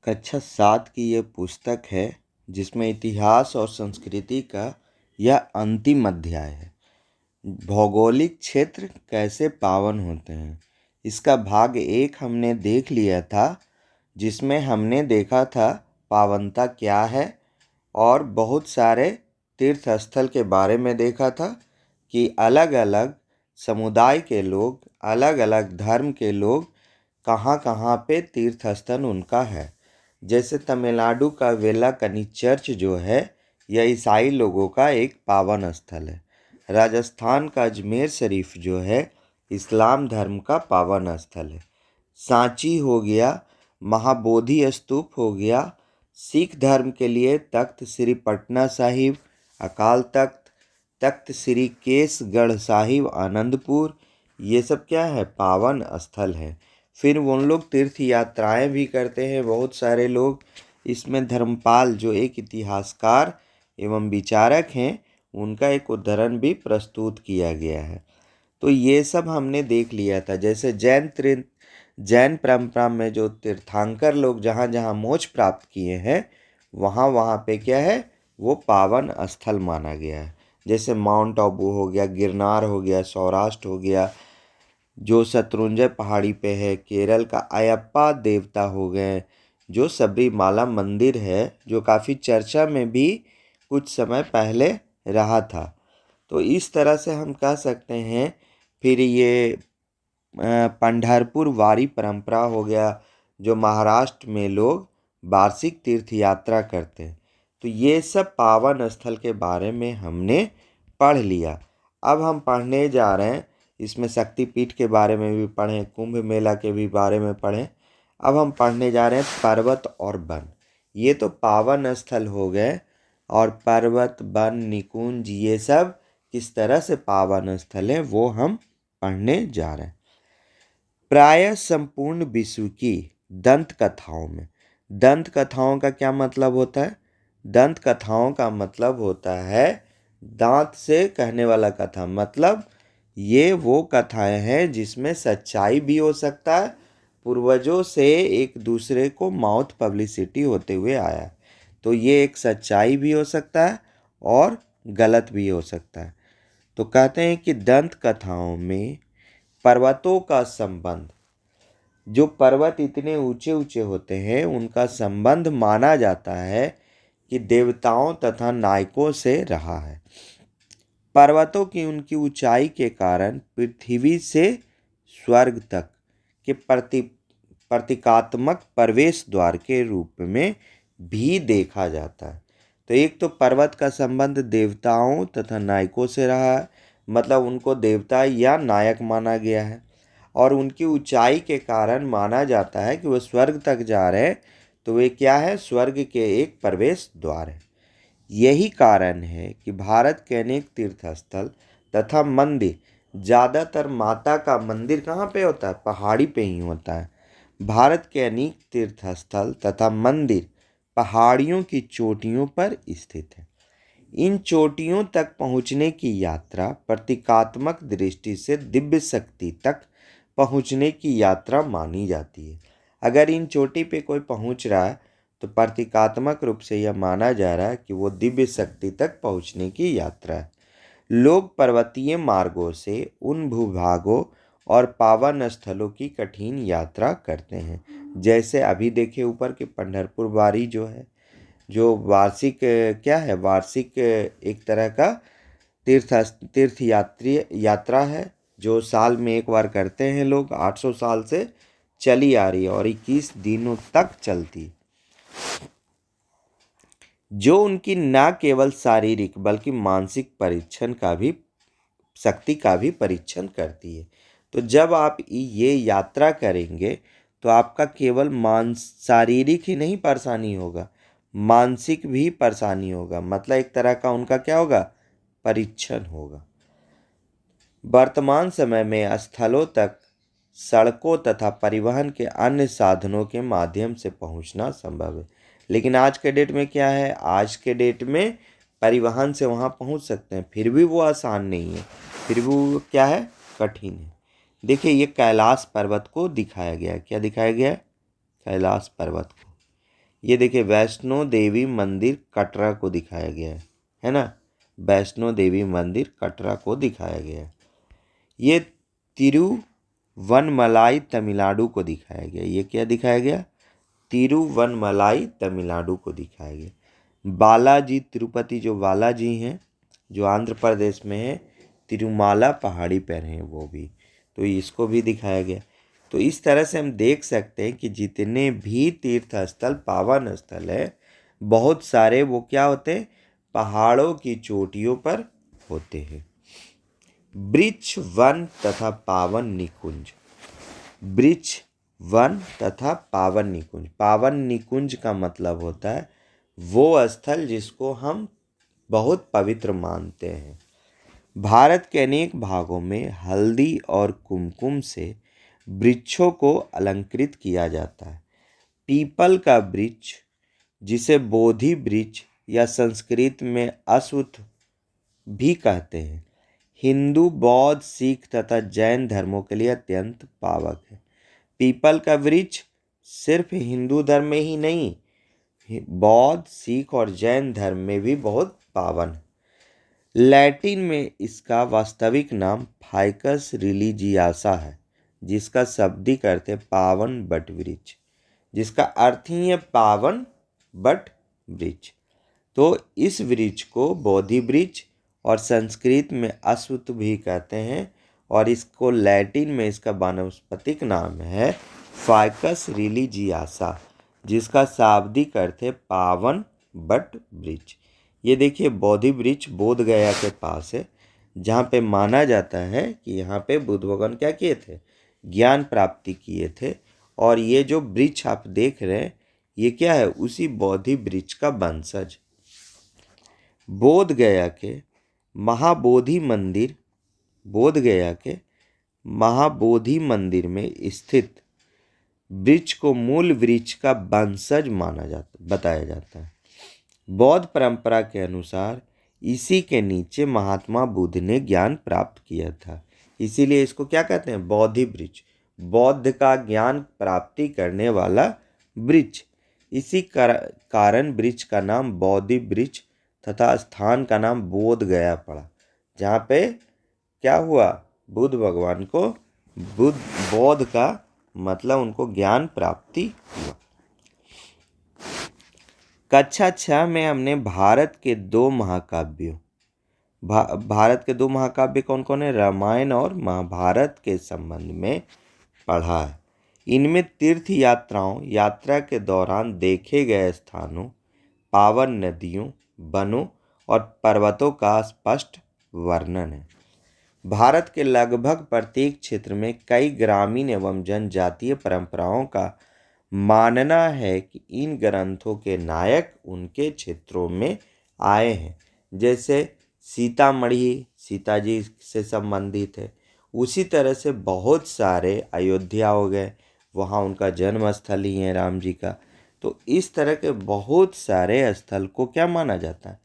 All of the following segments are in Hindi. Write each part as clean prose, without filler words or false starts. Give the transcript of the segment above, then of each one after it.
कक्षा 7 की ये पुस्तक है जिसमें इतिहास और संस्कृति का यह अंतिम अध्याय है। भौगोलिक क्षेत्र कैसे पावन होते हैं, इसका भाग 1 हमने देख लिया था, जिसमें हमने देखा था पावनता क्या है और बहुत सारे तीर्थ स्थल के बारे में देखा था कि अलग अलग समुदाय के लोग, अलग अलग धर्म के लोग कहाँ कहाँ पे तीर्थ स्थल उनका है। जैसे तमिलनाडु का वेलाकन्नी चर्च जो है, यह ईसाई लोगों का एक पावन स्थल है। राजस्थान का अजमेर शरीफ जो है, इस्लाम धर्म का पावन स्थल है। सांची हो गया, महाबोधि स्तूप हो गया, सिख धर्म के लिए तख्त श्री पटना साहिब, अकाल तख्त, तख्त श्री केसगढ़ साहिब आनंदपुर, ये सब क्या है, पावन स्थल है। फिर उन लोग तीर्थ यात्राएं भी करते हैं बहुत सारे लोग। इसमें धर्मपाल जो एक इतिहासकार एवं विचारक हैं, उनका एक उद्धरण भी प्रस्तुत किया गया है। तो ये सब हमने देख लिया था। जैसे जैन परंपरा में जो तीर्थंकर लोग जहाँ जहाँ मोक्ष प्राप्त किए हैं, वहाँ वहाँ पे क्या है, वो पावन स्थल माना गया है। जैसे माउंट आबू हो गया, गिरनार हो गया, सौराष्ट्र हो गया, जो शत्रुंजय पहाड़ी पे है, केरल का अयप्पा देवता हो गए, जो सबरीमाला मंदिर है, जो काफ़ी चर्चा में भी कुछ समय पहले रहा था। तो इस तरह से हम कह सकते हैं। फिर ये पंढरपुर वारी परंपरा हो गया, जो महाराष्ट्र में लोग वार्षिक तीर्थ यात्रा करते हैं। तो ये सब पावन स्थल के बारे में हमने पढ़ लिया। अब हम पढ़ने जा रहे हैं, इसमें शक्तिपीठ के बारे में भी पढ़ें, कुंभ मेला के भी बारे में पढ़ें। अब हम पढ़ने जा रहे हैं पर्वत और वन। ये तो पावन स्थल हो गए, और पर्वत, वन, निकुंज, ये सब किस तरह से पावन स्थल है वो हम पढ़ने जा रहे हैं। प्रायः संपूर्ण विश्व की दंत कथाओं में, दंत कथाओं का क्या मतलब होता है? दंत कथाओं का मतलब होता है दांत से कहने वाला कथा। मतलब ये वो कथाएं हैं जिसमें सच्चाई भी हो सकता है, पूर्वजों से एक दूसरे को माउथ पब्लिसिटी होते हुए आया। तो ये एक सच्चाई भी हो सकता है और गलत भी हो सकता है। तो कहते हैं कि दंत कथाओं में पर्वतों का संबंध, जो पर्वत इतने ऊंचे ऊंचे होते हैं, उनका संबंध माना जाता है कि देवताओं तथा नायकों से रहा है। पर्वतों की उनकी ऊंचाई के कारण पृथ्वी से स्वर्ग तक के प्रतीकात्मक प्रवेश द्वार के रूप में भी देखा जाता है। तो एक तो पर्वत का संबंध देवताओं तथा नायकों से रहा है, मतलब उनको देवता या नायक माना गया है, और उनकी ऊंचाई के कारण माना जाता है कि वह स्वर्ग तक जा रहे हैं। तो वे क्या है, स्वर्ग के एक प्रवेश द्वार है। यही कारण है कि भारत के अनेक तीर्थ स्थल तथा मंदिर, ज़्यादातर माता का मंदिर कहाँ पे होता है, पहाड़ी पे ही होता है। भारत के अनेक तीर्थ स्थल तथा मंदिर पहाड़ियों की चोटियों पर स्थित है। इन चोटियों तक पहुँचने की यात्रा प्रतीकात्मक दृष्टि से दिव्य शक्ति तक पहुँचने की यात्रा मानी जाती है। अगर इन चोटी पे कोई पहुँच रहा है, तो प्रतीकात्मक रूप से यह माना जा रहा है कि वो दिव्य शक्ति तक पहुँचने की यात्रा है। लोग पर्वतीय मार्गों से उन भूभागों और पावन स्थलों की कठिन यात्रा करते हैं। जैसे अभी देखिए ऊपर के पंढरपुर वारी जो है, जो वार्षिक क्या है, वार्षिक एक तरह का तीर्थ यात्रा है, जो साल में एक बार करते हैं लोग। 800 साल से चली आ रही है और 21 दिनों तक चलती, जो उनकी न केवल शारीरिक बल्कि मानसिक परीक्षण का भी, शक्ति का भी परीक्षण करती है। तो जब आप ये यात्रा करेंगे, तो आपका केवल शारीरिक ही नहीं परेशानी होगा, मानसिक भी परेशानी होगा। मतलब एक तरह का उनका क्या होगा, परीक्षण होगा। वर्तमान समय में स्थलों तक सड़कों तथा परिवहन के अन्य साधनों के माध्यम से पहुंचना संभव है। लेकिन आज के डेट में क्या है, आज के डेट में परिवहन से वहां पहुंच सकते हैं, फिर भी वो आसान नहीं है, फिर भी वो क्या है, कठिन है। देखिए ये कैलाश पर्वत को दिखाया गया है। क्या दिखाया गया है? कैलाश पर्वत को। ये देखिए वैष्णो देवी मंदिर कटरा को दिखाया गया है ना। वैष्णो देवी मंदिर कटरा को दिखाया गया है। ये तिरुवनमलाई तमिलनाडु को दिखाया गया। ये क्या दिखाया गया? तिरुवनमलाई तमिलनाडु को दिखाया गया। बालाजी तिरुपति, जो बालाजी हैं, जो आंध्र प्रदेश में है, तिरुमाला पहाड़ी पर हैं वो भी, तो इसको भी दिखाया गया। तो इस तरह से हम देख सकते हैं कि जितने भी तीर्थ स्थल, पावन स्थल है, बहुत सारे वो क्या होते हैं? पहाड़ों की चोटियों पर होते हैं। वृक्ष, वन तथा पावन निकुंज। वृक्ष, वन तथा पावन निकुंज। पावन निकुंज का मतलब होता है वो स्थल जिसको हम बहुत पवित्र मानते हैं। भारत के अनेक भागों में हल्दी और कुमकुम से वृक्षों को अलंकृत किया जाता है। पीपल का वृक्ष, जिसे बोधि वृक्ष या संस्कृत में अश्वत्थ भी कहते हैं, हिंदू, बौद्ध, सिख तथा जैन धर्मों के लिए अत्यंत पावक है। पीपल का वृक्ष सिर्फ हिंदू धर्म में ही नहीं, बौद्ध, सिख और जैन धर्म में भी बहुत पावन है। लैटिन में इसका वास्तविक नाम फाइकस रिलीजियासा है, जिसका शाब्दिक अर्थ है पावन बट वृक्ष, जिसका अर्थ ही है पावन बट वृक्ष। तो इस वृक्ष को बोधि वृक्ष और संस्कृत में अश्वत्थ भी कहते हैं, और इसको लैटिन में इसका वानस्पतिक नाम है फाइकस रिलीजियासा, जिसका शाब्दिक अर्थ है पावन बट वृक्ष। ये देखिए बोधि वृक्ष बोध गया के पास है, जहाँ पे माना जाता है कि यहाँ पे बुद्ध भगवान क्या किए थे? ज्ञान प्राप्ति किए थे। और ये जो वृक्ष आप देख रहे हैं, ये क्या है? उसी बोधि वृक्ष का वंशज। बोध गया के महाबोधि मंदिर, बोध गया के महाबोधि मंदिर में स्थित वृक्ष को मूल वृक्ष का वंशज बताया जाता है। बौद्ध परंपरा के अनुसार इसी के नीचे महात्मा बुद्ध ने ज्ञान प्राप्त किया था, इसीलिए इसको क्या कहते हैं? बोधि वृक्ष, बौद्ध का ज्ञान प्राप्ति करने वाला वृक्ष। इसी कारण वृक्ष का नाम बोधि वृक्ष तथा स्थान का नाम बोध गया पड़ा, जहाँ पे क्या हुआ? बुद्ध भगवान को बोध का मतलब उनको ज्ञान प्राप्ति हुआ। कक्षा 6 में हमने भारत के दो महाकाव्य कौन कौन है? रामायण और महाभारत के संबंध में पढ़ा है। इनमें तीर्थ यात्रा के दौरान देखे गए स्थानों, पावन नदियों, वनों और पर्वतों का स्पष्ट वर्णन है। भारत के लगभग प्रत्येक क्षेत्र में कई ग्रामीण एवं जनजातीय परंपराओं का मानना है कि इन ग्रंथों के नायक उनके क्षेत्रों में आए हैं। जैसे सीतामढ़ी सीता जी से संबंधित है, उसी तरह से बहुत सारे अयोध्या हो गए, वहाँ उनका जन्म स्थल ही है राम जी का। तो इस तरह के बहुत सारे स्थल को क्या माना जाता है?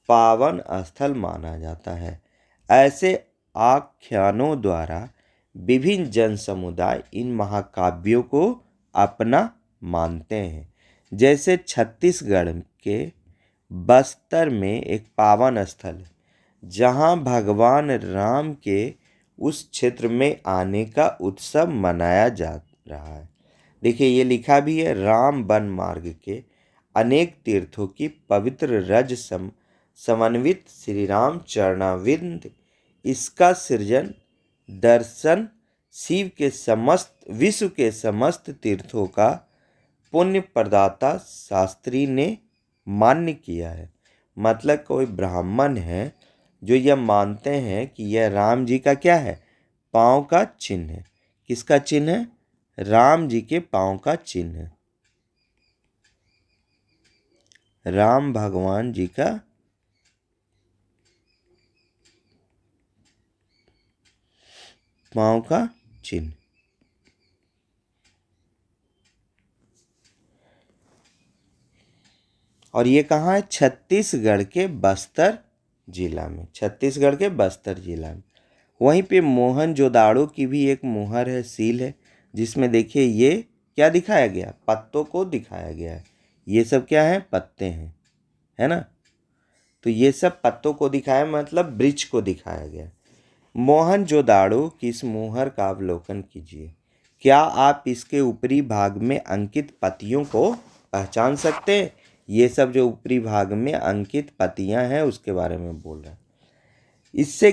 पावन स्थल माना जाता है। ऐसे आख्यानों द्वारा विभिन्न जन समुदाय इन महाकाव्यों को अपना मानते हैं। जैसे छत्तीसगढ़ के बस्तर में एक पावन स्थल है, जहाँ भगवान राम के उस क्षेत्र में आने का उत्सव मनाया जा रहा है। देखिए ये लिखा भी है, राम वन मार्ग के अनेक तीर्थों की पवित्र रज समन्वित श्री राम चरणारविंद, इसका सृजन दर्शन विश्व के समस्त तीर्थों का पुण्य प्रदाता शास्त्री ने मान्य किया है। मतलब कोई ब्राह्मण है जो यह मानते हैं कि यह राम जी का क्या है? पाँव का चिन्ह है। किसका चिन्ह है? राम जी के पाँव का चिन्ह है। राम भगवान जी का पाँव का चिन्ह। और ये कहाँ है? छत्तीसगढ़ के बस्तर जिला में। छत्तीसगढ़ के बस्तर जिला में। वहीं पे मोहनजोदाड़ो की भी एक मोहर है, सील है, जिसमें देखिए ये क्या दिखाया गया? पत्तों को दिखाया गया है। ये सब क्या है? पत्ते हैं, है ना। तो ये सब पत्तों को दिखाया, मतलब वृक्ष को दिखाया गया। मोहनजोदाड़ो की इस मोहर का अवलोकन कीजिए। क्या आप इसके ऊपरी भाग में अंकित पत्तियों को पहचान सकते हैं? ये सब जो ऊपरी भाग में अंकित पत्तियां हैं उसके बारे में बोल रहा है। इससे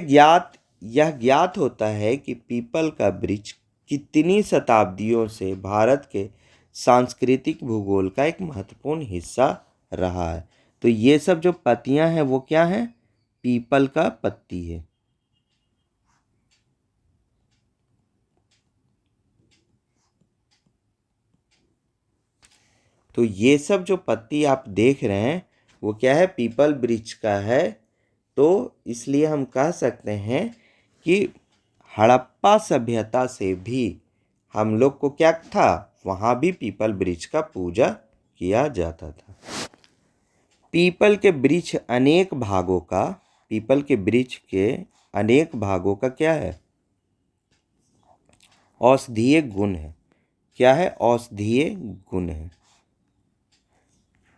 यह ज्ञात होता है कि पीपल का वृक्ष कितनी शताब्दियों से भारत के सांस्कृतिक भूगोल का एक महत्वपूर्ण हिस्सा रहा है। तो ये सब जो पत्तियां हैं वो क्या है? पीपल का पत्ती है। तो ये सब जो पत्ती आप देख रहे हैं वो क्या है? पीपल वृक्ष का है। तो इसलिए हम कह सकते हैं कि हड़प्पा सभ्यता से भी हम लोग को क्या था? वहाँ भी पीपल वृक्ष का पूजा किया जाता था। पीपल के वृक्ष अनेक भागों का पीपल के वृक्ष के अनेक भागों का क्या है? औषधीय गुण है। क्या है? औषधीय गुण है,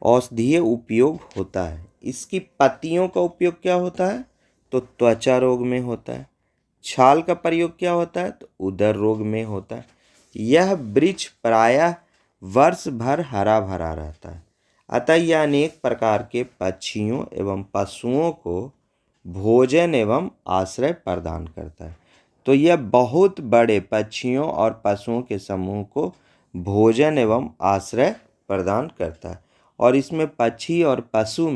औषधीय उपयोग होता है। इसकी पत्तियों का उपयोग क्या होता है? तो त्वचा रोग में होता है। छाल का प्रयोग क्या होता है? तो उदर रोग में होता है। यह वृक्ष प्रायः वर्ष भर हरा भरा रहता है। अतः यह अनेक प्रकार के पक्षियों एवं पशुओं को भोजन एवं आश्रय प्रदान करता है। तो यह बहुत बड़े पक्षियों और पशुओं के समूह को भोजन एवं आश्रय प्रदान करता है। और इसमें पक्षी और पशु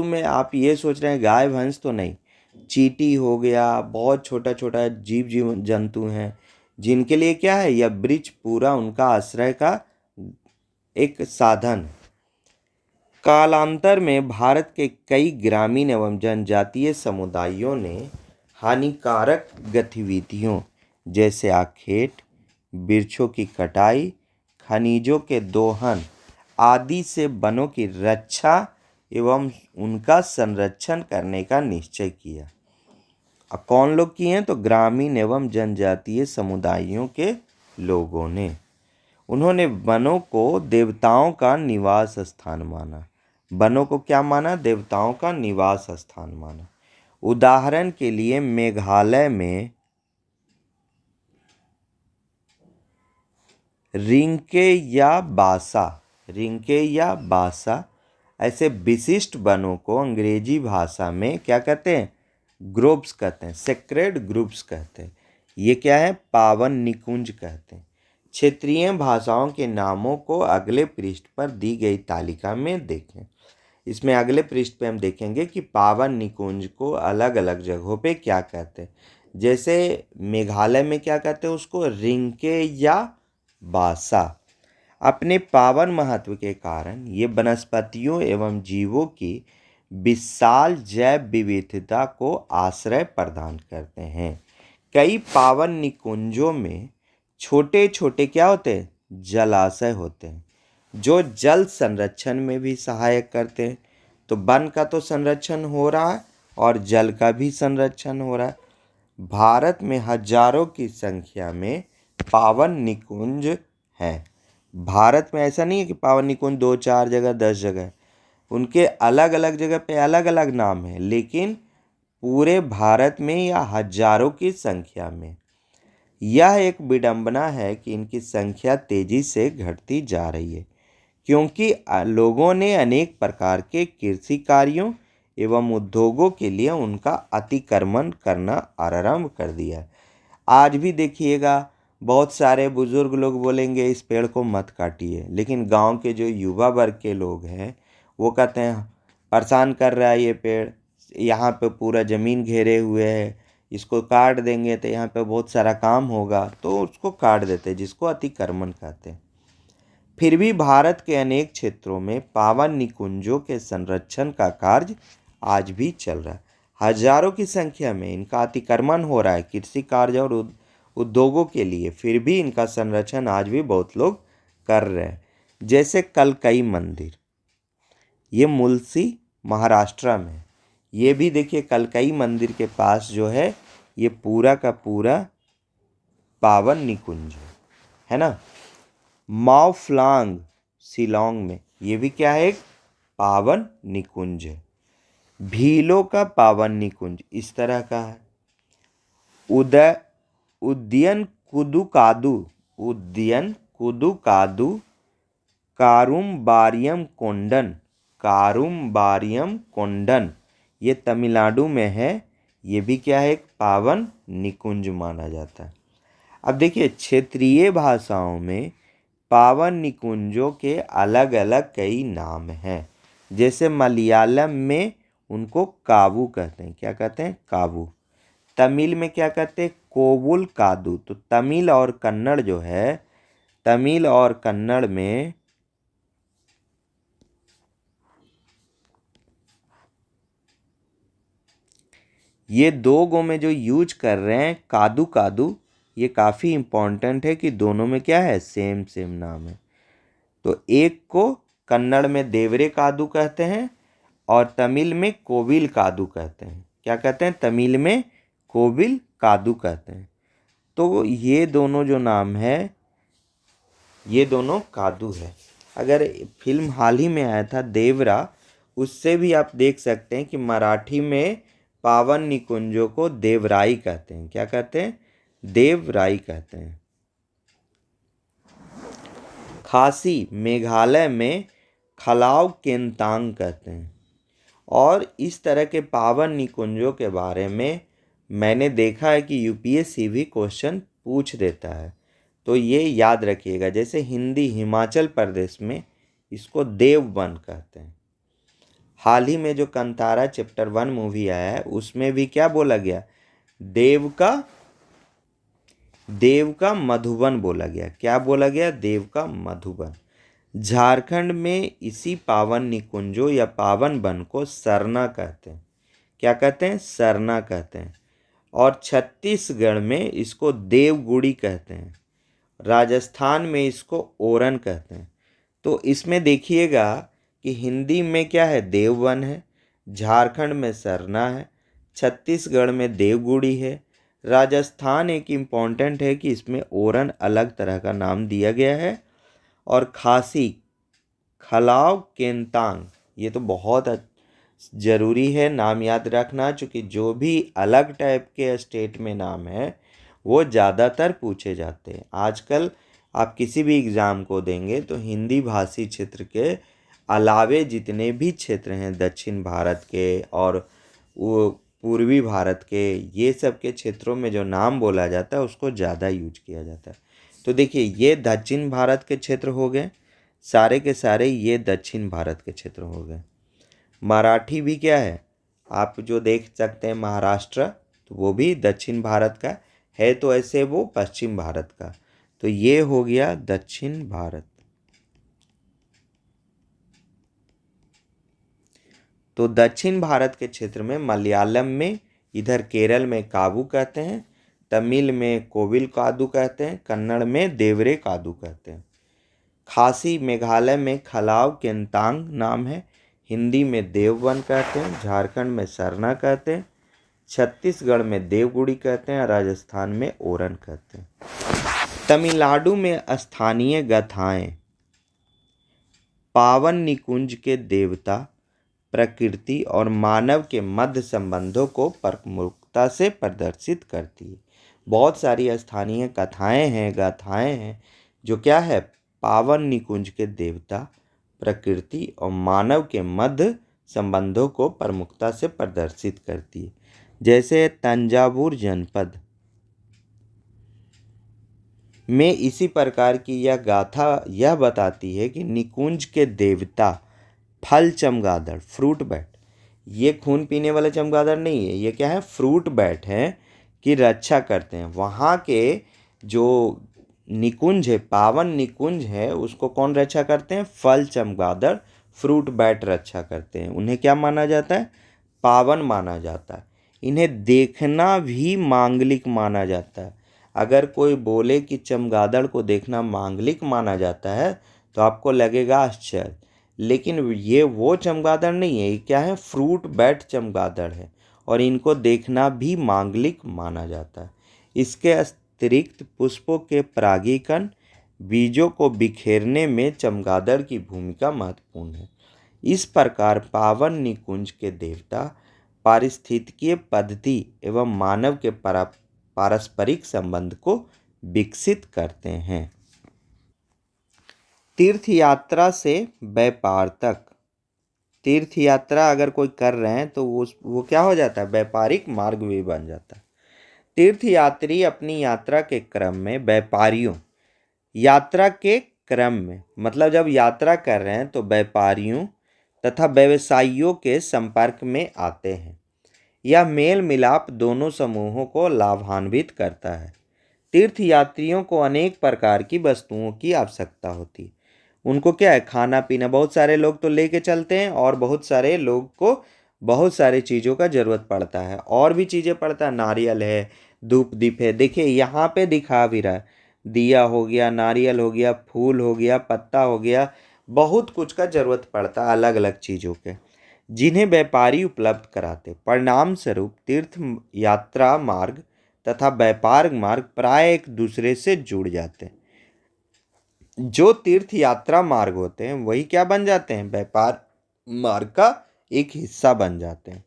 में आप ये सोच रहे हैं गाय भैंस तो नहीं, चींटी हो गया, बहुत छोटा छोटा जीव जंतु हैं जिनके लिए क्या है? यह वृक्ष पूरा उनका आश्रय का एक साधन। कालांतर में भारत के कई ग्रामीण एवं जनजातीय समुदायों ने हानिकारक गतिविधियों जैसे आखेट, वृक्षों की कटाई, खनिजों के दोहन आदि से वनों की रक्षा एवं उनका संरक्षण करने का निश्चय किया। अब कौन लोग किए हैं? तो ग्रामीण एवं जनजातीय समुदायों के लोगों ने। उन्होंने वनों को देवताओं का निवास स्थान माना। वनों को क्या माना? देवताओं का निवास स्थान माना। उदाहरण के लिए मेघालय में रिंके या बासा ऐसे विशिष्ट वनों को अंग्रेजी भाषा में क्या कहते हैं? ग्रोव्स कहते हैं, सेक्रेड ग्रुप्स कहते हैं। ये क्या है? पावन निकुंज कहते हैं। क्षेत्रीय भाषाओं के नामों को अगले पृष्ठ पर दी गई तालिका में देखें। इसमें अगले पृष्ठ पे हम देखेंगे कि पावन निकुंज को अलग अलग जगहों पे क्या कहते हैं। जैसे मेघालय में क्या कहते हैं उसको? रिंके या बासा। अपने पावन महत्व के कारण ये वनस्पतियों एवं जीवों की विशाल जैव विविधता को आश्रय प्रदान करते हैं। कई पावन निकुंजों में छोटे छोटे क्या होते हैं? जलाशय होते हैं जो जल संरक्षण में भी सहायक करते हैं। तो वन का तो संरक्षण हो रहा है और जल का भी संरक्षण हो रहा है। भारत में हजारों की संख्या में पावन निकुंज हैं। भारत में ऐसा नहीं है कि पावन निकुंज 2-4 जगह 10 जगह, उनके अलग अलग जगह पे अलग अलग नाम है, लेकिन पूरे भारत में या हजारों की संख्या में। यह एक विडंबना है कि इनकी संख्या तेजी से घटती जा रही है क्योंकि लोगों ने अनेक प्रकार के कृषि कार्यों एवं उद्योगों के लिए उनका अतिक्रमण करना आरंभ कर दिया है। आज भी देखिएगा बहुत सारे बुजुर्ग लोग बोलेंगे इस पेड़ को मत काटिए, लेकिन गांव के जो युवा वर्ग के लोग हैं वो कहते हैं परेशान कर रहा है ये पेड़, यहाँ पे पूरा ज़मीन घेरे हुए है, इसको काट देंगे तो यहाँ पे बहुत सारा काम होगा, तो उसको काट देते हैं, जिसको अतिक्रमण कहते हैं। फिर भी भारत के अनेक क्षेत्रों में पावन निकुंजों के संरक्षण का कार्य आज भी चल रहा है। हजारों की संख्या में इनका अतिक्रमण हो रहा है कृषि कार्य और उद्योगों के लिए, फिर भी इनका संरक्षण आज भी बहुत लोग कर रहे हैं। जैसे कलकई मंदिर, ये मुलसी महाराष्ट्र में। ये भी देखिए कलकई मंदिर के पास जो है ये पूरा का पूरा पावन निकुंज है ना। माओफ्लांग शिलोंग में, ये भी क्या है, एक पावन निकुंज है। भीलों का पावन निकुंज इस तरह का है। उदय उद्यन कुदुकादु, उद्यन कुदुकादु कारुम्बारियम कोंडन, कारुम्बारियम कोंडन, ये तमिलनाडु में है। ये भी क्या है, एक पावन निकुंज माना जाता है। अब देखिए, क्षेत्रीय भाषाओं में पावन निकुंजों के अलग अलग कई नाम हैं। जैसे मलयालम में उनको कावू कहते हैं। क्या कहते हैं, कावू। तमिल में क्या कहते हैं, कोवुल कादू। तो तमिल और कन्नड़ जो है, तमिल और कन्नड़ में ये दो गो में जो यूज कर रहे हैं कादू कादू, ये काफ़ी इम्पोर्टेंट है कि दोनों में क्या है, सेम सेम नाम है। तो एक को कन्नड़ में देवरे कादू कहते हैं और तमिल में कोविल कादू कहते हैं। क्या कहते हैं, तमिल में कोविल कादू कहते हैं। तो ये दोनों जो नाम है, ये दोनों कादू है। अगर फिल्म हाल ही में आया था देवरा, उससे भी आप देख सकते हैं कि मराठी में पावन निकुंजों को देवराई कहते हैं। क्या कहते हैं, देवराई कहते हैं। खासी मेघालय में खलाव केंतांग कहते हैं। और इस तरह के पावन निकुंजों के बारे में मैंने देखा है कि यूपीएससी भी क्वेश्चन पूछ देता है, तो ये याद रखिएगा। जैसे हिंदी हिमाचल प्रदेश में इसको देववन कहते हैं। हाल ही में जो कंतारा चैप्टर 1 मूवी आया है, उसमें भी क्या बोला गया, देव का मधुबन बोला गया। क्या बोला गया, देव का मधुबन। झारखंड में इसी पावन निकुंजों या पावन वन को सरना कहते हैं। क्या कहते हैं, सरना कहते हैं। और छत्तीसगढ़ में इसको देवगुड़ी कहते हैं। राजस्थान में इसको ओरन कहते हैं। तो इसमें देखिएगा कि हिंदी में क्या है, देववन है, झारखंड में सरना है, छत्तीसगढ़ में देवगुड़ी है, राजस्थान एक इम्पॉर्टेंट है कि इसमें ओरन अलग तरह का नाम दिया गया है, और खासी खलाव केंतांग, ये तो बहुत ज़रूरी है नाम याद रखना, चूँकि जो भी अलग टाइप के स्टेट में नाम है वो ज़्यादातर पूछे जाते हैं। आजकल आप किसी भी एग्ज़ाम को देंगे तो हिंदी भाषी क्षेत्र के अलावे जितने भी क्षेत्र हैं दक्षिण भारत के और वो पूर्वी भारत के, ये सब के क्षेत्रों में जो नाम बोला जाता है उसको ज़्यादा यूज किया जाता है। तो देखिए, ये दक्षिण भारत के क्षेत्र हो गए, सारे के सारे ये दक्षिण भारत के क्षेत्र हो गए। मराठी भी क्या है, आप जो देख सकते हैं महाराष्ट्र, तो वो भी दक्षिण भारत का है, तो ऐसे वो पश्चिम भारत का। तो ये हो गया दक्षिण भारत। तो दक्षिण भारत के क्षेत्र में मलयालम में, इधर केरल में काबू कहते हैं, तमिल में कोविल कादू कहते हैं, कन्नड़ में देवरे कादू कहते हैं। खासी मेघालय में खलाव केंतांग नाम है, हिंदी में देववन कहते हैं, झारखंड में सरना कहते हैं, छत्तीसगढ़ में देवगुड़ी कहते हैं, राजस्थान में ओरन कहते हैं। तमिलनाडु में स्थानीय गाथाएं पावन निकुंज के देवता, प्रकृति और मानव के मध्य संबंधों को प्रमुखता से प्रदर्शित करती है। बहुत सारी स्थानीय कथाएं हैं, गाथाएं हैं, जो क्या है, पावन निकुंज के देवता, प्रकृति और मानव के मध्य संबंधों को प्रमुखता से प्रदर्शित करती है। जैसे तंजावुर जनपद में इसी प्रकार की यह गाथा यह बताती है कि निकुंज के देवता फल चमगादड़, फ्रूट बैट, ये खून पीने वाले चमगादड़ नहीं है, ये क्या है, फ्रूट बैट है, की रक्षा करते हैं। वहाँ के जो निकुंज है, पावन निकुंज है, उसको कौन रक्षा करते हैं, फल चमगादड़, फ्रूट बैट रक्षा करते हैं। उन्हें क्या माना जाता है, पावन माना जाता है। इन्हें देखना भी मांगलिक माना जाता है। अगर कोई बोले कि चमगादड़ को देखना मांगलिक माना जाता है तो आपको लगेगा आश्चर्य, लेकिन ये वो चमगादड़ नहीं है, ये क्या है, फ्रूट बैट चमगादड़ है, और इनको देखना भी मांगलिक माना जाता है। इसके अतिरिक्त पुष्पों के परागीकरण, बीजों को बिखेरने में चमगादड़ की भूमिका महत्वपूर्ण है। इस प्रकार पावन निकुंज के देवता पारिस्थितिकीय पद्धति एवं मानव के पारस्परिक संबंध को विकसित करते हैं। तीर्थ यात्रा से व्यापार तक। तीर्थ यात्रा अगर कोई कर रहे हैं तो वो क्या हो जाता है, व्यापारिक मार्ग भी बन जाता है। तीर्थयात्री अपनी यात्रा के क्रम में व्यापारियों, यात्रा के क्रम में मतलब जब यात्रा कर रहे हैं तो व्यापारियों तथा व्यवसायियों के संपर्क में आते हैं। यह मेल मिलाप दोनों समूहों को लाभान्वित करता है। तीर्थयात्रियों को अनेक प्रकार की वस्तुओं की आवश्यकता होती है। उनको क्या है, खाना पीना, बहुत सारे लोग तो लेके चलते हैं और बहुत सारे लोग को बहुत सारी चीज़ों का ज़रूरत पड़ता है और भी चीज़ें पड़ता है। नारियल है, धूप दीप है, देखिए यहाँ पे दिखा भी रहा है, दिया हो गया, नारियल हो गया, फूल हो गया, पत्ता हो गया, बहुत कुछ का ज़रूरत पड़ता है अलग अलग चीज़ों के, जिन्हें व्यापारी उपलब्ध कराते। परिणाम स्वरूप तीर्थ यात्रा मार्ग तथा व्यापार मार्ग प्राय एक दूसरे से जुड़ जाते हैं। जो तीर्थ यात्रा मार्ग होते हैं वही क्या बन जाते हैं, व्यापार मार्ग का एक हिस्सा बन जाते हैं।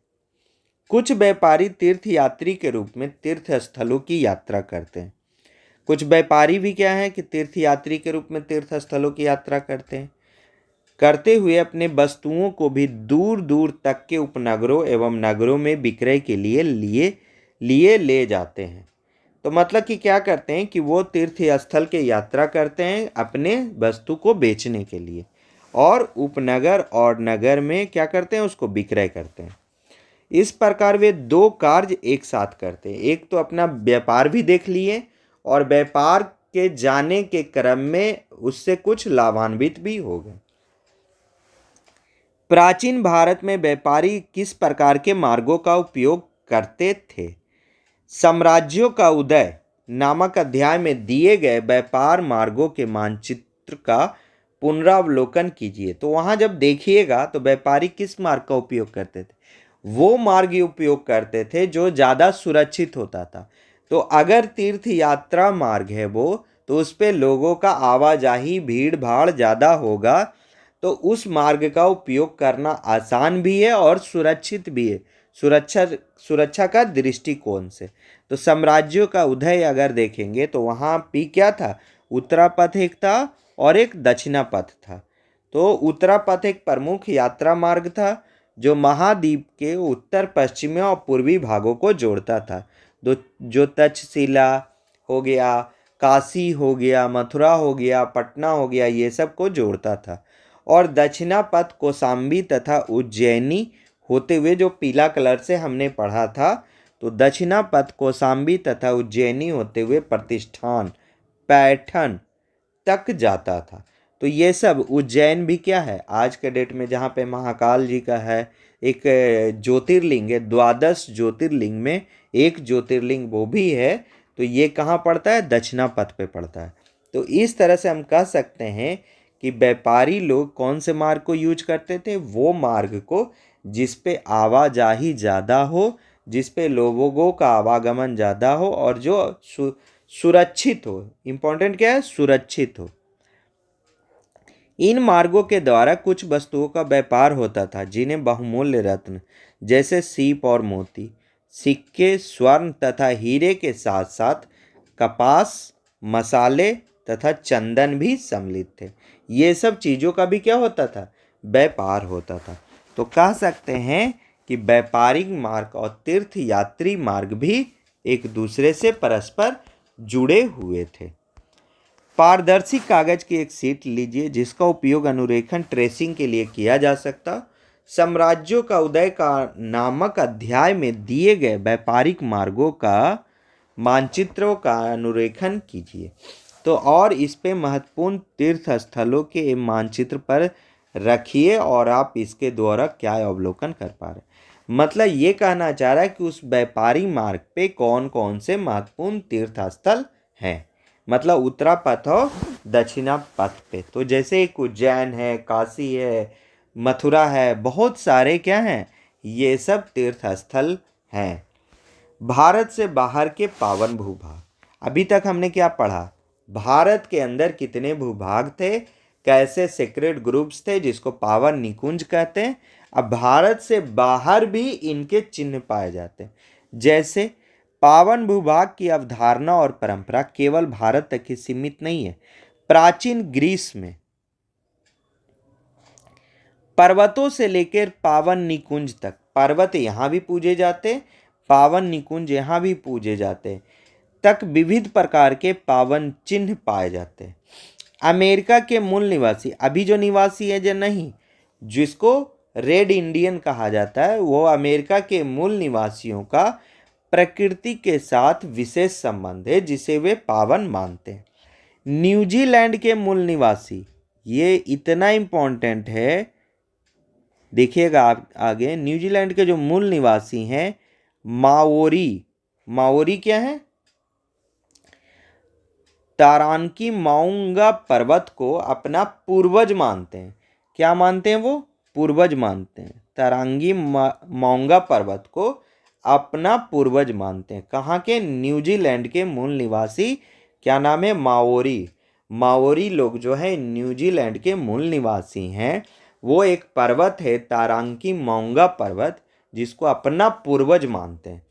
कुछ व्यापारी तीर्थ यात्री के रूप में तीर्थ स्थलों की यात्रा करते हैं। कुछ व्यापारी भी क्या है कि तीर्थ यात्री के रूप में तीर्थ स्थलों की यात्रा करते हैं, करते हुए अपने वस्तुओं को भी दूर दूर तक के उपनगरों एवं नगरों में विक्रय के लिए ले जाते हैं। तो मतलब कि क्या करते हैं कि वो तीर्थ स्थल के यात्रा करते हैं अपने वस्तु को बेचने के लिए, और उपनगर और नगर में क्या करते हैं, उसको विक्रय करते हैं। इस प्रकार वे दो कार्य एक साथ करते हैं, एक तो अपना व्यापार भी देख लिए और व्यापार के जाने के क्रम में उससे कुछ लाभान्वित भी हो गए। प्राचीन भारत में व्यापारी किस प्रकार के मार्गों का उपयोग करते थे? साम्राज्यों का उदय नामक अध्याय में दिए गए व्यापार मार्गों के मानचित्र का पुनरावलोकन कीजिए। तो वहां जब देखिएगा तो व्यापारी किस मार्ग का उपयोग करते थे, वो मार्ग उपयोग करते थे जो ज़्यादा सुरक्षित होता था। तो अगर तीर्थ यात्रा मार्ग है वो, तो उस पर लोगों का आवाजाही भीड़ भाड़ ज़्यादा होगा, तो उस मार्ग का उपयोग करना आसान भी है और सुरक्षित भी है, सुरक्षा का दृष्टिकोण से। तो साम्राज्यों का उदय अगर देखेंगे तो वहाँ भी क्या था, उत्तरा पथ एक था और एक दक्षिणा पथ था। तो उत्तरा पथ एक प्रमुख यात्रा मार्ग था जो महाद्वीप के उत्तर पश्चिमी और पूर्वी भागों को जोड़ता था। जो तक्षशिला हो गया, काशी हो गया, मथुरा हो गया, पटना हो गया, ये सब को जोड़ता था। और दक्षिणा पथ कौशाम्बी तथा उज्जैनी होते हुए, जो पीला कलर से हमने पढ़ा था, तो दक्षिणा पथ कौशाम्बी तथा उज्जैनी होते हुए प्रतिष्ठान पैठन तक जाता था। तो ये सब उज्जैन भी क्या है आज के डेट में, जहाँ पे महाकाल जी का है एक ज्योतिर्लिंग है, द्वादश ज्योतिर्लिंग में एक ज्योतिर्लिंग वो भी है। तो ये कहाँ पड़ता है, दक्षिणा पथ पे पड़ता है। तो इस तरह से हम कह सकते हैं कि व्यापारी लोग कौन से मार्ग को यूज करते थे, वो मार्ग को जिस पे आवाजाही ज़्यादा हो, जिस पे लोगों का आवागमन ज़्यादा हो और जो सुरक्षित हो। इम्पोर्टेंट क्या है, सुरक्षित हो। इन मार्गों के द्वारा कुछ वस्तुओं का व्यापार होता था जिन्हें बहुमूल्य रत्न जैसे सीप और मोती, सिक्के, स्वर्ण तथा हीरे के साथ साथ कपास, मसाले तथा चंदन भी सम्मिलित थे। ये सब चीज़ों का भी क्या होता था, व्यापार होता था। तो कह सकते हैं कि व्यापारिक मार्ग और तीर्थ यात्री मार्ग भी एक दूसरे से परस्पर जुड़े हुए थे। पारदर्शी कागज की एक शीट लीजिए जिसका उपयोग अनुरेखण ट्रेसिंग के लिए किया जा सकता। साम्राज्यों का उदय का नामक अध्याय में दिए गए व्यापारिक मार्गों का मानचित्रों का अनुरेखण कीजिए। तो और इस पे महत्वपूर्ण तीर्थ स्थलों के मानचित्र पर रखिए और आप इसके द्वारा क्या अवलोकन कर पा रहे हैं। मतलब ये कहना चाह रहा है कि उस व्यापारी मार्ग पे कौन कौन से महत्वपूर्ण तीर्थ स्थल हैं, मतलब उत्तरा पथ और दक्षिणा पथ पे। तो जैसे एक उज्जैन है, काशी है, मथुरा है, बहुत सारे क्या हैं, ये सब तीर्थ स्थल हैं। भारत से बाहर के पावन भूभाग, अभी तक हमने क्या पढ़ा, भारत के अंदर कितने भूभाग थे, कैसे सेक्रेड ग्रुप्स थे जिसको पावन निकुंज कहते हैं। अब भारत से बाहर भी इनके चिन्ह पाए जाते हैं। जैसे पावन भूभाग की अवधारणा और परंपरा केवल भारत तक ही सीमित नहीं है। प्राचीन ग्रीस में पर्वतों से लेकर पावन निकुंज तक, पर्वत यहाँ भी पूजे जाते, पावन निकुंज यहाँ भी पूजे जाते तक विविध प्रकार के पावन चिन्ह पाए जाते हैं। अमेरिका के मूल निवासी, अभी जो निवासी है जो नहीं, जिसको रेड इंडियन कहा जाता है, वो अमेरिका के मूल निवासियों का प्रकृति के साथ विशेष संबंध है जिसे वे पावन मानते हैं। न्यूजीलैंड के मूल निवासी, ये इतना इम्पोर्टेंट है, देखिएगा आप आगे। न्यूजीलैंड के जो मूल निवासी हैं माओरी, माओरी क्या है, तारांकी माउंगा पर्वत को अपना पूर्वज मानते हैं। क्या मानते हैं वो? पूर्वज मानते हैं। तारांगी माउंगा पर्वत को अपना पूर्वज मानते हैं। कहाँ के? न्यूजीलैंड के मूल निवासी। क्या नाम है? माओरी। माओरी लोग जो है न्यूजीलैंड के मूल निवासी हैं। वो एक पर्वत है तारांकी माउंगा पर्वत, जिसको अपना पूर्वज मानते हैं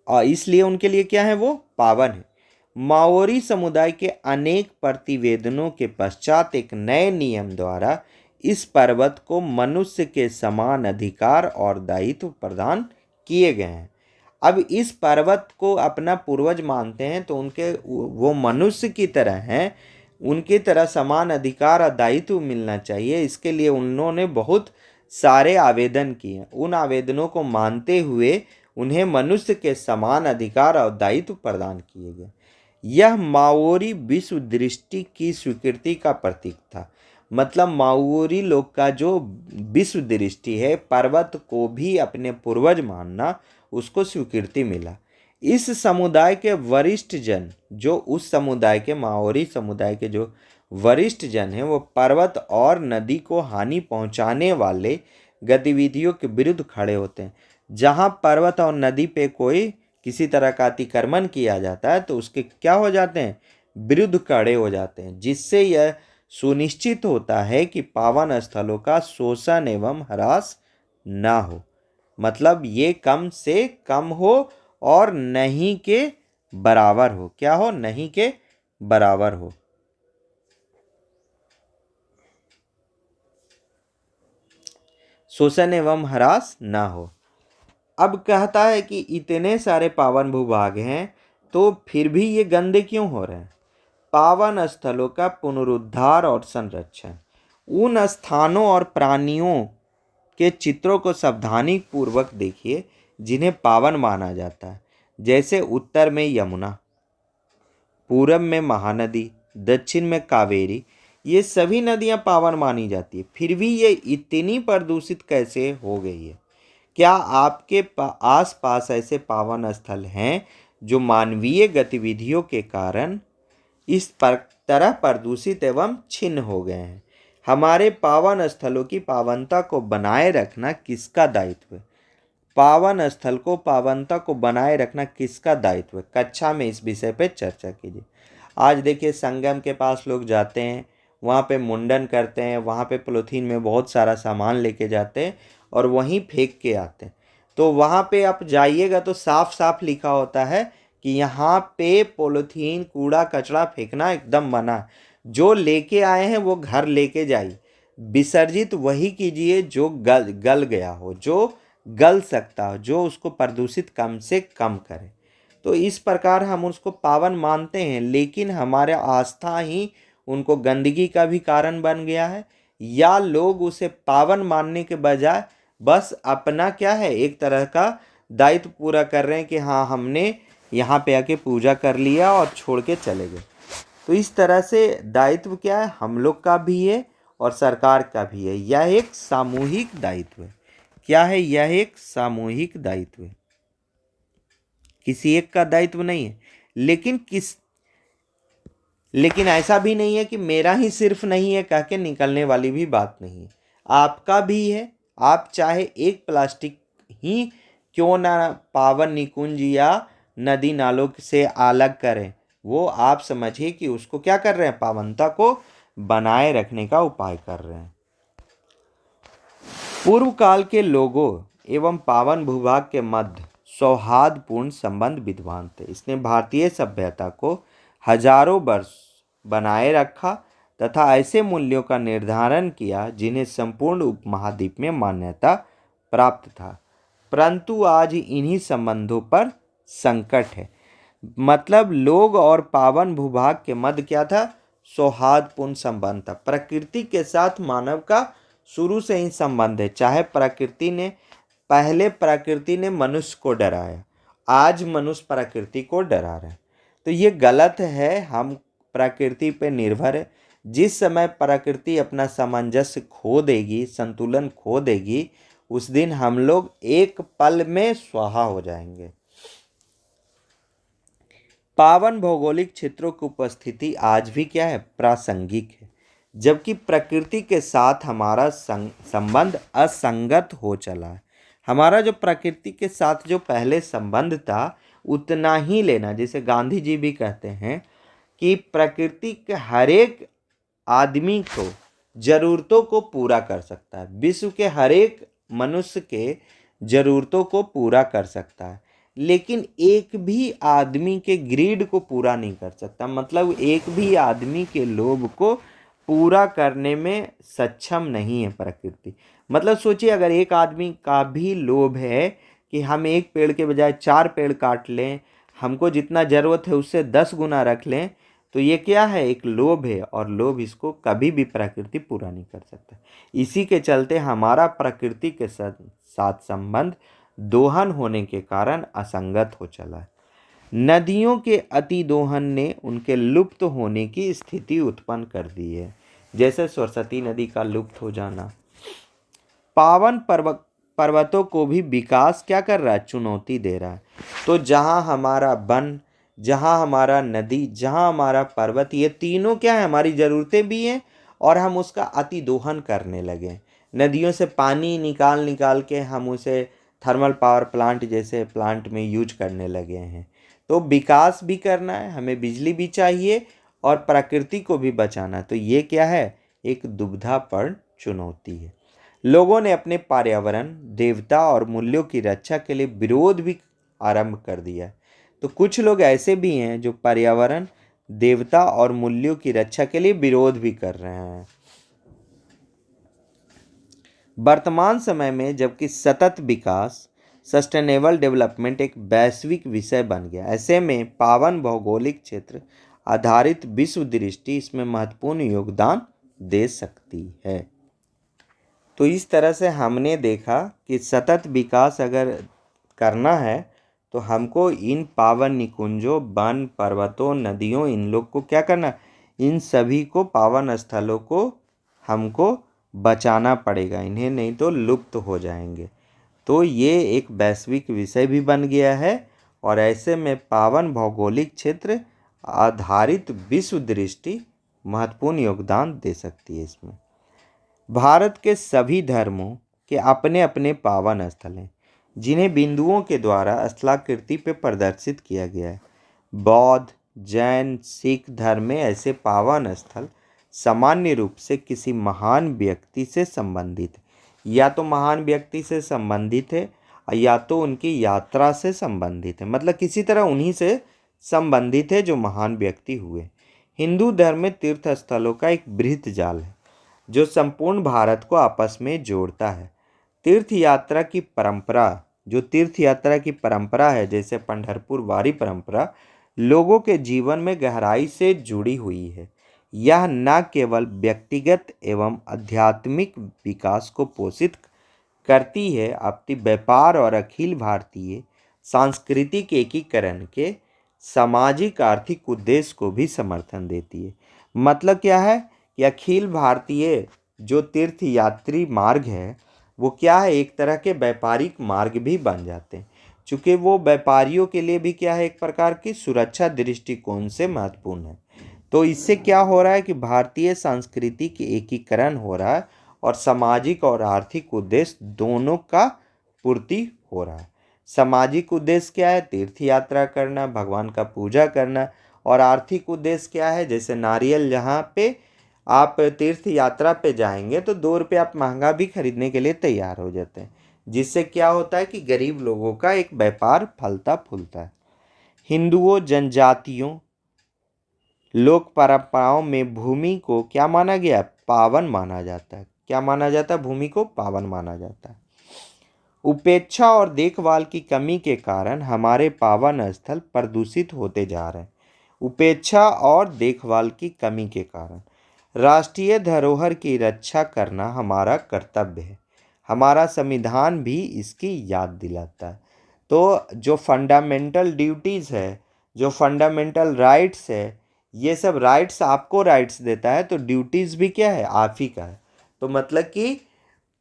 और इसलिए उनके लिए क्या है? वो पावन है। माओरी समुदाय के अनेक प्रतिवेदनों के पश्चात एक नए नियम द्वारा इस पर्वत को मनुष्य के समान अधिकार और दायित्व प्रदान किए गए हैं। अब इस पर्वत को अपना पूर्वज मानते हैं तो उनके वो मनुष्य की तरह हैं, उनकी तरह समान अधिकार और दायित्व मिलना चाहिए। इसके लिए उन्होंने बहुत सारे आवेदन किए। उन आवेदनों को मानते हुए उन्हें मनुष्य के समान अधिकार और दायित्व प्रदान किए गए। यह माओरी विश्व दृष्टि की स्वीकृति का प्रतीक था। मतलब माओरी लोग का जो विश्व दृष्टि है, पर्वत को भी अपने पूर्वज मानना, उसको स्वीकृति मिला। इस समुदाय के वरिष्ठ जन, जो उस समुदाय के माओरी समुदाय के जो वरिष्ठ जन हैं, वो पर्वत और नदी को हानि पहुंचाने वाले गतिविधियों के विरुद्ध खड़े होते हैं। जहां पर्वत और नदी पे कोई किसी तरह का अतिक्रमण किया जाता है तो उसके क्या हो जाते हैं? विरुद्ध खड़े हो जाते हैं, जिससे यह सुनिश्चित होता है कि पावन स्थलों का शोषण एवं ह्रास ना हो। मतलब ये कम से कम हो और नहीं के बराबर हो। क्या हो? नहीं के बराबर हो। शोषण एवं ह्रास ना हो। अब कहता है कि इतने सारे पावन भूभाग हैं तो फिर भी ये गंदे क्यों हो रहे हैं? पावन स्थलों का पुनरुद्धार और संरक्षण। उन स्थानों और प्राणियों के चित्रों को सावधानी पूर्वक देखिए जिन्हें पावन माना जाता है। जैसे उत्तर में यमुना, पूरब में महानदी, दक्षिण में कावेरी, ये सभी नदियां पावन मानी जाती है। फिर भी ये इतनी प्रदूषित कैसे हो गई है? क्या आपके आस पास ऐसे पावन स्थल हैं जो मानवीय गतिविधियों के कारण इस तरह प्रदूषित एवं छिन्न हो गए हैं? हमारे पावन स्थलों की पावनता को बनाए रखना किसका दायित्व है? पावन स्थल को पावनता को बनाए रखना किसका दायित्व है? कक्षा में इस विषय पे चर्चा कीजिए। आज देखिए संगम के पास लोग जाते हैं, वहाँ पे मुंडन करते हैं, वहाँ पे पॉलीथीन में बहुत सारा सामान लेके जाते हैं और वहीं फेंक के आते हैं। तो वहाँ पे आप जाइएगा तो साफ साफ लिखा होता है कि यहाँ पे पॉलीथीन कूड़ा कचरा फेंकना एकदम मना है। जो लेके आए हैं वो घर लेके जाइए। विसर्जित वही कीजिए जो गल गया हो, जो गल सकता हो, जो उसको प्रदूषित कम से कम करे। तो इस प्रकार हम उसको पावन मानते हैं, लेकिन हमारे आस्था ही उनको गंदगी का भी कारण बन गया है। या लोग उसे पावन मानने के बजाय बस अपना क्या है, एक तरह का दायित्व पूरा कर रहे हैं कि हाँ हमने यहाँ पे आके पूजा कर लिया और छोड़ के चले गए। तो इस तरह से दायित्व क्या है, हम लोग का भी है और सरकार का भी है। यह एक सामूहिक दायित्व है। क्या है? यह एक सामूहिक दायित्व है, किसी एक का दायित्व नहीं है। लेकिन ऐसा भी नहीं है कि मेरा ही सिर्फ नहीं है कह के निकलने वाली भी बात नहीं है, आपका भी है। आप चाहे एक प्लास्टिक ही क्यों ना पावन निकुंज या नदी नालों से अलग करें, वो आप समझिए कि उसको क्या कर रहे हैं, पावनता को बनाए रखने का उपाय कर रहे हैं। पूर्व काल के लोगों एवं पावन भूभाग के मध्य सौहार्दपूर्ण संबंध विद्यमान थे। इसने भारतीय सभ्यता को हजारों वर्ष बनाए रखा तथा ऐसे मूल्यों का निर्धारण किया जिन्हें संपूर्ण उपमहाद्वीप में मान्यता प्राप्त था। परंतु आज इन्हीं संबंधों पर संकट है। मतलब लोग और पावन भूभाग के मध्य क्या था, सौहार्दपूर्ण संबंध था। प्रकृति के साथ मानव का शुरू से ही संबंध है। चाहे प्रकृति ने मनुष्य को डराया, आज मनुष्य प्रकृति को डरा रहा है, तो ये गलत है। हम प्रकृति पे निर्भर है। जिस समय प्रकृति अपना सामंजस्य खो देगी, संतुलन खो देगी, उस दिन हम लोग एक पल में स्वाहा हो जाएंगे। पावन भौगोलिक क्षेत्रों की उपस्थिति आज भी क्या है, प्रासंगिक है। जबकि प्रकृति के साथ हमारा संबंध असंगत हो चला है। हमारा जो प्रकृति के साथ जो पहले संबंध था उतना ही लेना, जैसे गांधी जी भी कहते हैं कि प्रकृति के हर एक आदमी को जरूरतों को पूरा कर सकता है, विश्व के हर एक मनुष्य के जरूरतों को पूरा कर सकता है, लेकिन एक भी आदमी के ग्रीड को पूरा नहीं कर सकता। मतलब एक भी आदमी के लोभ को पूरा करने में सक्षम नहीं है प्रकृति। मतलब सोचिए, अगर एक आदमी का भी लोभ है कि हम एक पेड़ के बजाय 4 पेड़ काट लें, हमको जितना ज़रूरत है उससे 10 गुना रख लें, तो ये क्या है, एक लोभ है। और लोभ इसको कभी भी प्रकृति पूरा नहीं कर सकता। इसी के चलते हमारा प्रकृति के साथ संबंध दोहन होने के कारण असंगत हो चला है। नदियों के अति दोहन ने उनके लुप्त होने की स्थिति उत्पन्न कर दी है, जैसे सरस्वती नदी का लुप्त हो जाना। पावन पर्वतों को भी विकास क्या कर रहा है, चुनौती दे रहा है। तो जहाँ हमारा वन, जहाँ हमारा नदी, जहाँ हमारा पर्वत, ये तीनों क्या है, हमारी ज़रूरतें भी हैं और हम उसका अति दोहन करने लगे। नदियों से पानी निकाल निकाल के हम उसे थर्मल पावर प्लांट जैसे प्लांट में यूज करने लगे हैं। तो विकास भी करना है, हमें बिजली भी चाहिए और प्रकृति को भी बचाना। तो ये क्या है, एक दुविधापूर्ण चुनौती है। लोगों ने अपने पर्यावरण, देवता और मूल्यों की रक्षा के लिए विरोध भी आरंभ कर दिया। तो कुछ लोग ऐसे भी हैं जो पर्यावरण, देवता और मूल्यों की रक्षा के लिए विरोध भी कर रहे हैं। वर्तमान समय में जबकि सतत विकास, सस्टेनेबल डेवलपमेंट एक वैश्विक विषय बन गया, ऐसे में पावन भौगोलिक क्षेत्र आधारित विश्व दृष्टि इसमें महत्वपूर्ण योगदान दे सकती है। तो इस तरह से हमने देखा कि सतत विकास अगर करना है तो हमको इन पावन निकुंजों, वन, पर्वतों, नदियों, इन लोग को क्या करना, इन सभी को, पावन स्थलों को हमको बचाना पड़ेगा, इन्हें नहीं तो लुप्त हो जाएंगे। तो ये एक वैश्विक विषय भी बन गया है और ऐसे में पावन भौगोलिक क्षेत्र आधारित विश्व दृष्टि महत्वपूर्ण योगदान दे सकती है इसमें। भारत के सभी धर्मों के अपने अपने पावन स्थल हैं, जिन्हें बिंदुओं के द्वारा स्थलाकृति पे प्रदर्शित किया गया है। बौद्ध, जैन, सिख धर्म में ऐसे पावन स्थल सामान्य रूप से किसी महान व्यक्ति से संबंधित है, या तो महान व्यक्ति से संबंधित है या तो उनकी यात्रा से संबंधित है। मतलब किसी तरह उन्हीं से संबंधित है जो महान व्यक्ति हुए। हिंदू धर्म में तीर्थ स्थलों का एक बृहत जाल है जो संपूर्ण भारत को आपस में जोड़ता है। तीर्थ यात्रा की परंपरा है, जैसे पंढरपुर वारी परंपरा, लोगों के जीवन में गहराई से जुड़ी हुई है। यह न केवल व्यक्तिगत एवं आध्यात्मिक विकास को पोषित करती है, अपितु व्यापार और अखिल भारतीय सांस्कृतिक एकीकरण के सामाजिक आर्थिक उद्देश्य को भी समर्थन देती है। मतलब क्या है कि अखिल भारतीय जो तीर्थ यात्री मार्ग है वो क्या है, एक तरह के व्यापारिक मार्ग भी बन जाते हैं, चूँकि वो व्यापारियों के लिए भी क्या है, एक प्रकार की सुरक्षा दृष्टिकोण से महत्वपूर्ण है। तो इससे क्या हो रहा है कि भारतीय संस्कृति की एकीकरण हो रहा है और सामाजिक और आर्थिक उद्देश्य दोनों का पूर्ति हो रहा है। सामाजिक उद्देश्य क्या है, तीर्थ यात्रा करना, भगवान का पूजा करना, और आर्थिक उद्देश्य क्या है, जैसे नारियल, जहाँ पे आप तीर्थ यात्रा पे जाएंगे तो 2 रुपये आप महंगा भी खरीदने के लिए तैयार हो जाते हैं, जिससे क्या होता है कि गरीब लोगों का एक व्यापार फलता फूलता है। हिंदुओं, जनजातियों, लोक परंपराओं में भूमि को क्या माना गया, पावन माना जाता है। क्या माना जाता है, भूमि को पावन माना जाता है। उपेक्षा और देखभाल की कमी के कारण हमारे पावन स्थल प्रदूषित होते जा रहे हैं। उपेक्षा और देखभाल की कमी के कारण राष्ट्रीय धरोहर की रक्षा करना हमारा कर्तव्य है। हमारा संविधान भी इसकी याद दिलाता है। तो जो फंडामेंटल ड्यूटीज़ है, जो फंडामेंटल राइट्स है, ये सब राइट्स आपको राइट्स देता है, तो ड्यूटीज़ भी क्या है, आप ही का है। तो मतलब कि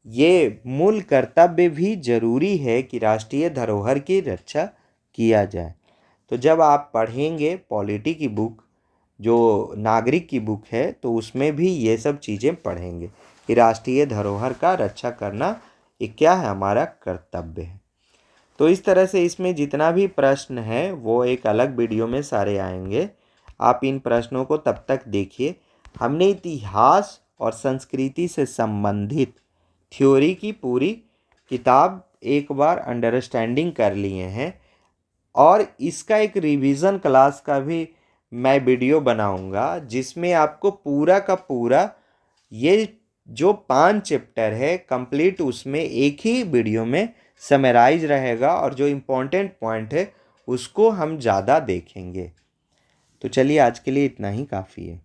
ये मूल कर्तव्य भी जरूरी है कि राष्ट्रीय धरोहर की रक्षा किया जाए। तो जब आप पढ़ेंगे पॉलिटी की बुक, जो नागरिक की बुक है, तो उसमें भी ये सब चीज़ें पढ़ेंगे कि राष्ट्रीय धरोहर का रक्षा करना ये क्या है, हमारा कर्तव्य है। तो इस तरह से इसमें जितना भी प्रश्न है वो एक अलग वीडियो में सारे आएंगे। आप इन प्रश्नों को तब तक देखिए। हमने इतिहास और संस्कृति से संबंधित थ्योरी की पूरी किताब एक बार अंडरस्टैंडिंग कर लिए हैं, और इसका एक रिवीजन क्लास का भी मैं वीडियो बनाऊंगा, जिसमें आपको पूरा का पूरा ये जो 5 चैप्टर है कंप्लीट, उसमें एक ही वीडियो में समराइज रहेगा, और जो इम्पोर्टेंट पॉइंट है उसको हम ज़्यादा देखेंगे। तो चलिए, आज के लिए इतना ही काफ़ी है।